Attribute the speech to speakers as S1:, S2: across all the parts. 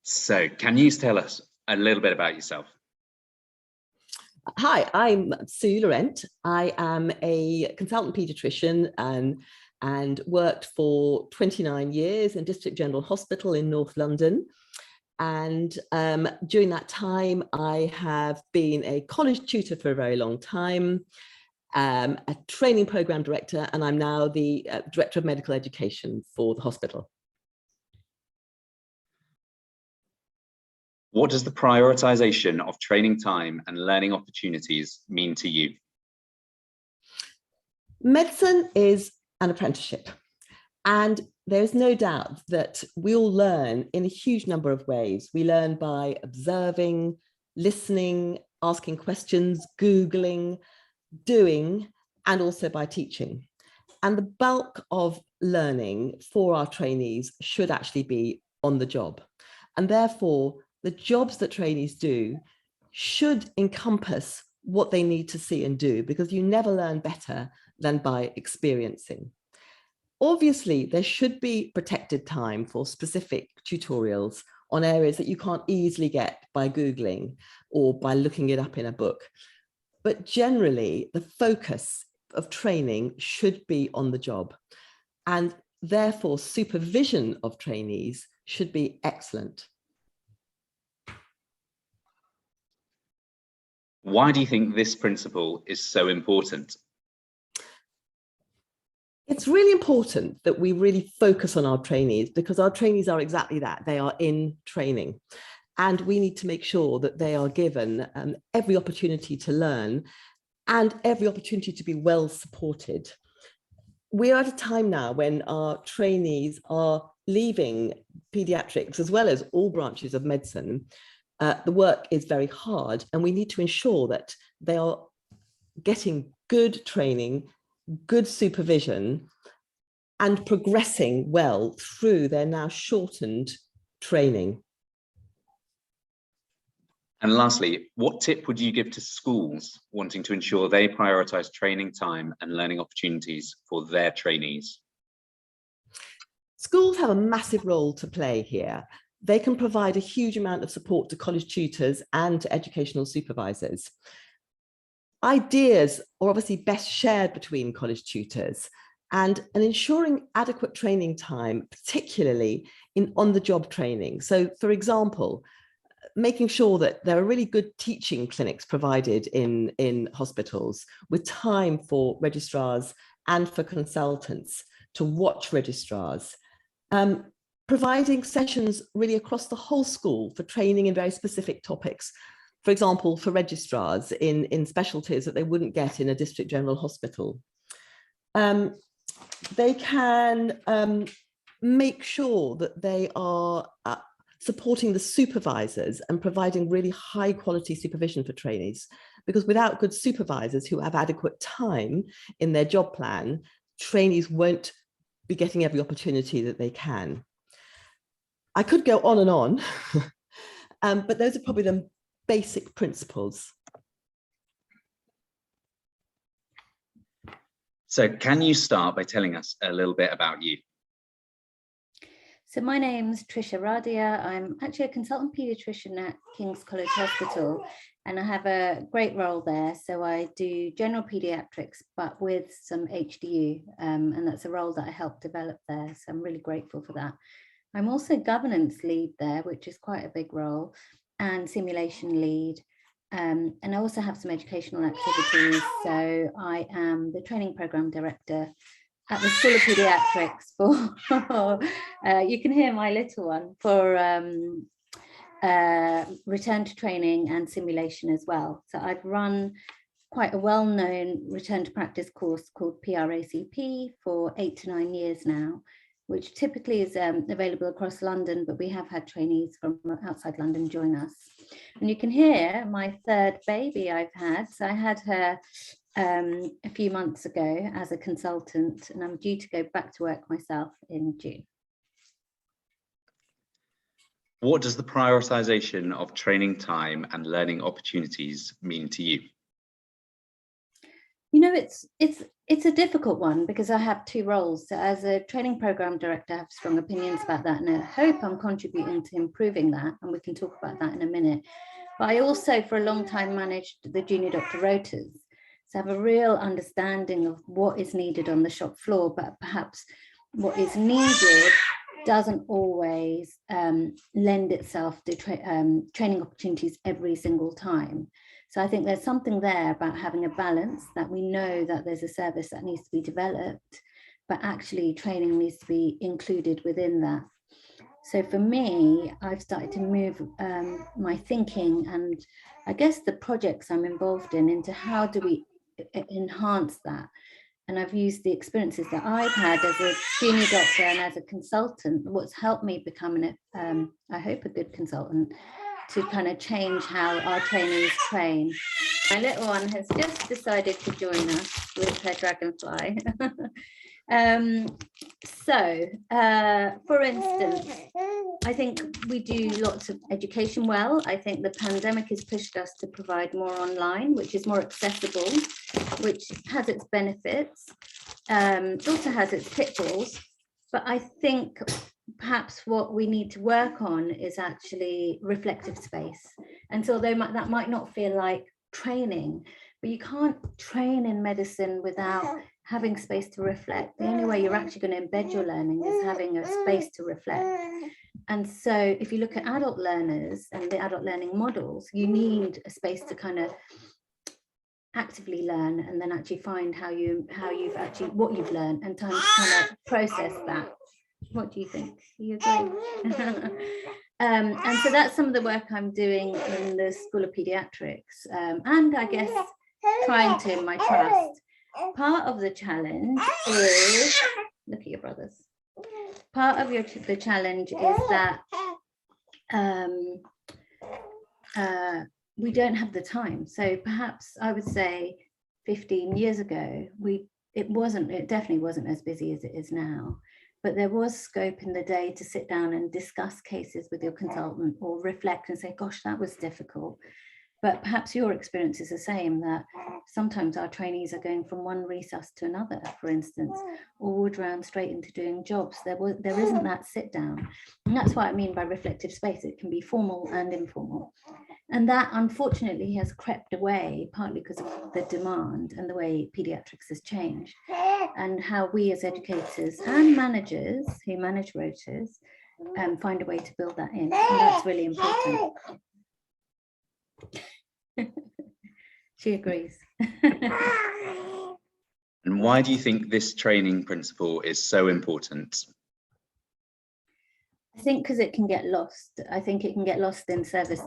S1: So can you tell us a little bit about yourself?
S2: Hi, I'm Laurent. I am a consultant paediatrician and worked for 29 years in District General Hospital in North London. And during that time, I have been a college tutor for a very long time, a training program director, and I'm now the director of medical education for the hospital.
S1: What does the prioritization of training time and learning opportunities mean to you?
S2: Medicine is an apprenticeship, and there's no doubt that we all learn in a huge number of ways. We learn by observing, listening, asking questions, Googling, doing, and also by teaching. And the bulk of learning for our trainees should actually be on the job. And therefore, the jobs that trainees do should encompass what they need to see and do, because you never learn better than by experiencing. Obviously, there should be protected time for specific tutorials on areas that you can't easily get by Googling or by looking it up in a book. But generally, the focus of training should be on the job. And therefore, supervision of trainees should be excellent.
S1: Why do you think this principle is so important?
S2: It's really important that we really focus on our trainees, because our trainees are exactly that. They are in training, and we need to make sure that they are given every opportunity to learn and every opportunity to be well supported. We are at a time now when our trainees are leaving paediatrics as well as all branches of medicine. The work is very hard, and we need to ensure that they are getting good training, good supervision, and progressing well through their now shortened training.
S1: And lastly, what tip would you give to schools wanting to ensure they prioritize training time and learning opportunities for their trainees?
S2: Schools have a massive role to play here. They can provide a huge amount of support to college tutors and to educational supervisors. Ideas are obviously best shared between college tutors, and ensuring adequate training time, particularly in on-the-job training. So, for example, making sure that there are really good teaching clinics provided in hospitals with time for registrars and for consultants to watch registrars. Providing sessions really across the whole school for training in very specific topics. For example, for registrars in specialties that they wouldn't get in a district general hospital. They can make sure that they are supporting the supervisors and providing really high quality supervision for trainees, because without good supervisors who have adequate time in their job plan, trainees won't be getting every opportunity that they can. I could go on and on, but those are probably the basic principles.
S1: So can you start by telling us a little bit about you?
S3: So my name's Trisha Radia. I'm actually a consultant paediatrician at King's College Hospital, and I have a great role there. So I do general paediatrics, but with some HDU, and that's a role that I helped develop there. So I'm really grateful for that. I'm also governance lead there, which is quite a big role, and simulation lead. And I also have some educational activities. So I am the training program director at the School of Paediatrics for, you can hear my little one, for return to training and simulation as well. So I've run quite a well-known return to practice course called PRACP for 8 to 9 years now, which typically is available across London, but we have had trainees from outside London join us. And you can hear my third baby I've had. So I had her a few months ago as a consultant, and I'm due to go back to work myself in June.
S1: What does the prioritization of training time and learning opportunities mean to you?
S3: You know, it's a difficult one because I have two roles. So as a training program director, I have strong opinions about that, and I hope I'm contributing to improving that, and we can talk about that in a minute. But I also, for a long time, managed the junior doctor rotas. So I have a real understanding of what is needed on the shop floor, but perhaps what is needed doesn't always lend itself to training opportunities every single time. So I think there's something there about having a balance, that we know that there's a service that needs to be developed, but actually training needs to be included within that. So for me, I've started to move my thinking and I guess the projects I'm involved in into how do we enhance that. And I've used the experiences that I've had as a junior doctor and as a consultant, what's helped me become I hope, a good consultant, to kind of change how our trainees train. My little one has just decided to join us with her dragonfly. For instance, I think we do lots of education well. I think the pandemic has pushed us to provide more online, which is more accessible, which has its benefits. It also has its pitfalls, but I think perhaps what we need to work on is actually reflective space. And so that might not feel like training, but you can't train in medicine without having space to reflect. The only way you're actually going to embed your learning is having a space to reflect. And so if you look at adult learners and the adult learning models, you need a space to kind of actively learn and then actually find what you've learned and time to kind of process that. What do you think? Do you agree? And so that's some of the work I'm doing in the School of Paediatrics, and I guess trying to in my trust. Part of the challenge is, look at your brothers. Part of the challenge is that we don't have the time. So perhaps I would say 15 years ago, it definitely wasn't as busy as it is now. But there was scope in the day to sit down and discuss cases with your consultant or reflect and say, gosh, that was difficult. But perhaps your experience is the same, that sometimes our trainees are going from one resus to another, for instance, or would round straight into doing jobs. There isn't that sit down. And that's what I mean by reflective space. It can be formal and informal. And that unfortunately has crept away, partly because of the demand and the way paediatrics has changed, and how we as educators and managers who manage rotas find a way to build that in. And that's really important. She agrees.
S1: And why do you think this training principle is so important?
S3: I think because it can get lost. I think it can get lost in service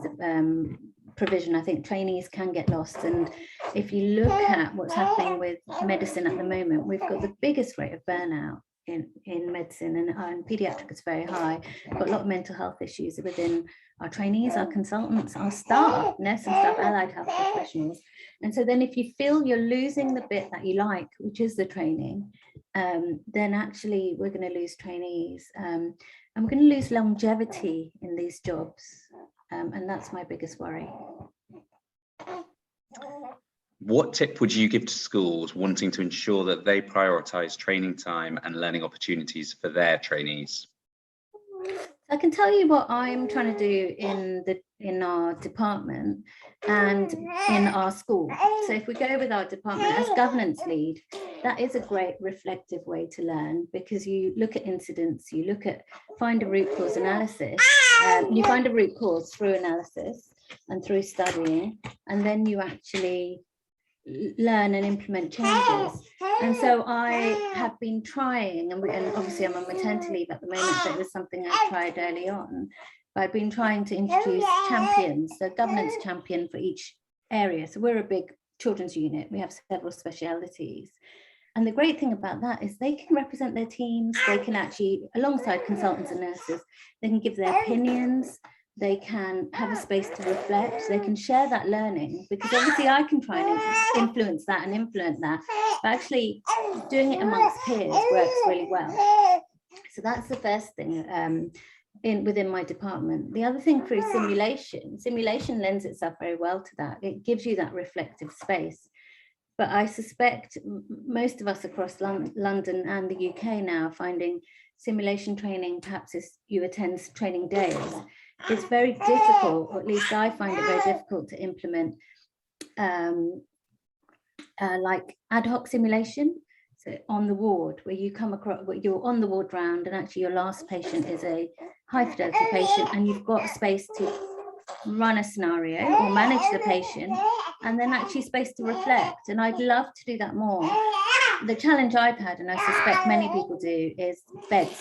S3: provision. I think trainees can get lost. And if you look at what's happening with medicine at the moment, we've got the biggest rate of burnout in medicine, and paediatric is very high. We've got a lot of mental health issues within our trainees, our consultants, our staff, nursing staff, allied health professionals. And so then if you feel you're losing the bit that you like, which is the training, then actually we're going to lose trainees, and we're going to lose longevity in these jobs. And that's my biggest worry.
S1: What tip would you give to schools wanting to ensure that they prioritise training time and learning opportunities for their trainees?
S3: I can tell you what I'm trying to do in our department and in our school. So if we go with our department as governance lead, that is a great reflective way to learn, because you look at incidents, you find a root cause analysis, you find a root cause through analysis and through studying, and then you actually learn and implement changes. And so I have been trying, and obviously I'm on maternity leave at the moment, so it was something I tried early on, but I've been trying to introduce champions, so governance champion for each area. So we're a big children's unit, we have several specialities. And the great thing about that is they can represent their teams, they can actually, alongside consultants and nurses, they can give their opinions, they can have a space to reflect, they can share that learning, because obviously I can try and influence that and implement that, but actually doing it amongst peers works really well. So that's the first thing within my department. The other thing through simulation lends itself very well to that. It gives you that reflective space. But I suspect most of us across London and the UK now finding simulation training, perhaps as you attend training days, it's very difficult, or at least I find it very difficult to implement like ad hoc simulation. So on the ward, where you come across, you're on the ward round, and actually your last patient is a high fidelity patient, and you've got space to run a scenario or manage the patient, and then actually space to reflect. And I'd love to do that more. The challenge I've had, and I suspect many people do, is beds.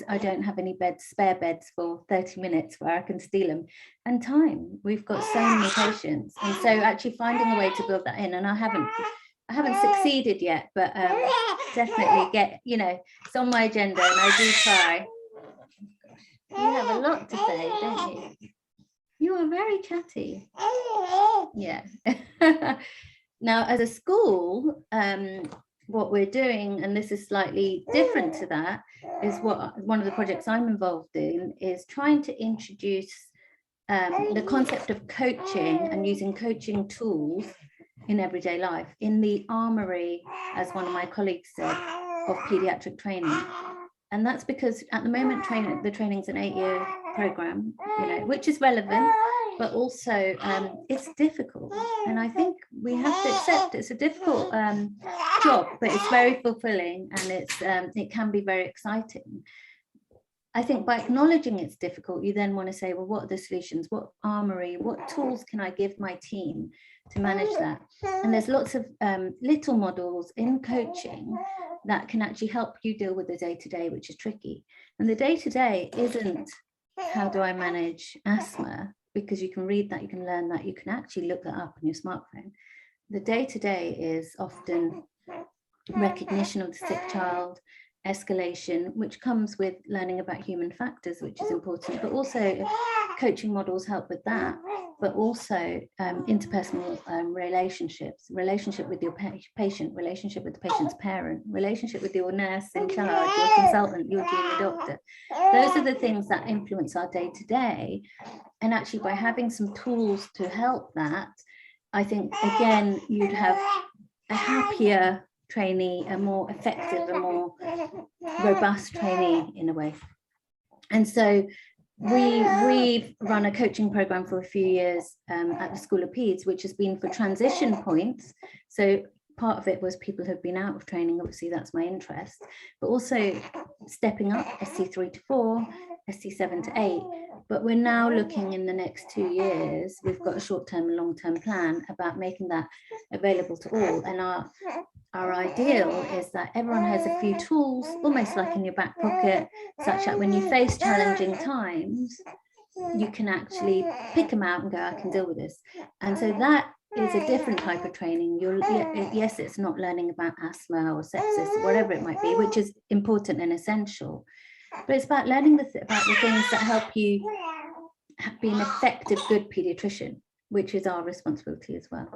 S3: I don't have any spare beds for 30 minutes where I can steal them, and time. We've got so many patients, and so actually finding a way to build that in. And I haven't succeeded yet, but definitely it's on my agenda, and I do try. You have a lot to say, don't you? You are very chatty. Yeah. Now, as a school, what we're doing, and this is slightly different to that, is one of the projects I'm involved in is trying to introduce the concept of coaching and using coaching tools in everyday life, in the armory, as one of my colleagues said, of paediatric training. And that's because at the moment the training's an 8-year program, which is relevant, but also it's difficult. And I think we have to accept it's a difficult job, but it's very fulfilling, and it can be very exciting. I think by acknowledging it's difficult, you then want to say, well, what are the solutions? What armory, what tools can I give my team to manage that? And there's lots of little models in coaching that can actually help you deal with the day-to-day, which is tricky. And the day-to-day isn't, how do I manage asthma? Because you can read that, you can learn that, you can actually look that up on your smartphone. The day-to-day is often recognition of the sick child, escalation, which comes with learning about human factors, which is important, but also coaching models help with that, but also interpersonal relationships, relationship with your patient, relationship with the patient's parent, relationship with your nurse in charge, your consultant, your junior doctor. Those are the things that influence our day-to-day. And actually by having some tools to help that, I think, again, you'd have a happier trainee, a more effective, a more robust trainee in a way. And so we've run a coaching program for a few years at the School of Peds, which has been for transition points. So part of it was people who've been out of training, obviously that's my interest, but also stepping up SC3 to 4, SC7 to 8. But we're now looking in the next 2 years, we've got a short-term and long-term plan about making that available to all. And our ideal is that everyone has a few tools, almost like in your back pocket, such that when you face challenging times, you can actually pick them out and go, I can deal with this. And so that is a different type of training. Yes, it's not learning about asthma or sepsis, whatever it might be, which is important and essential, but it's about learning about the things that help you be an effective, good paediatrician, which is our responsibility as well.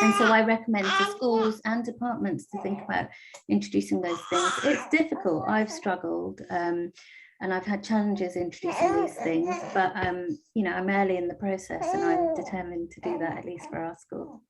S3: And so I recommend to schools and departments to think about introducing those things. It's difficult. I've struggled and I've had challenges introducing these things, but I'm early in the process, and I'm determined to do that, at least for our school.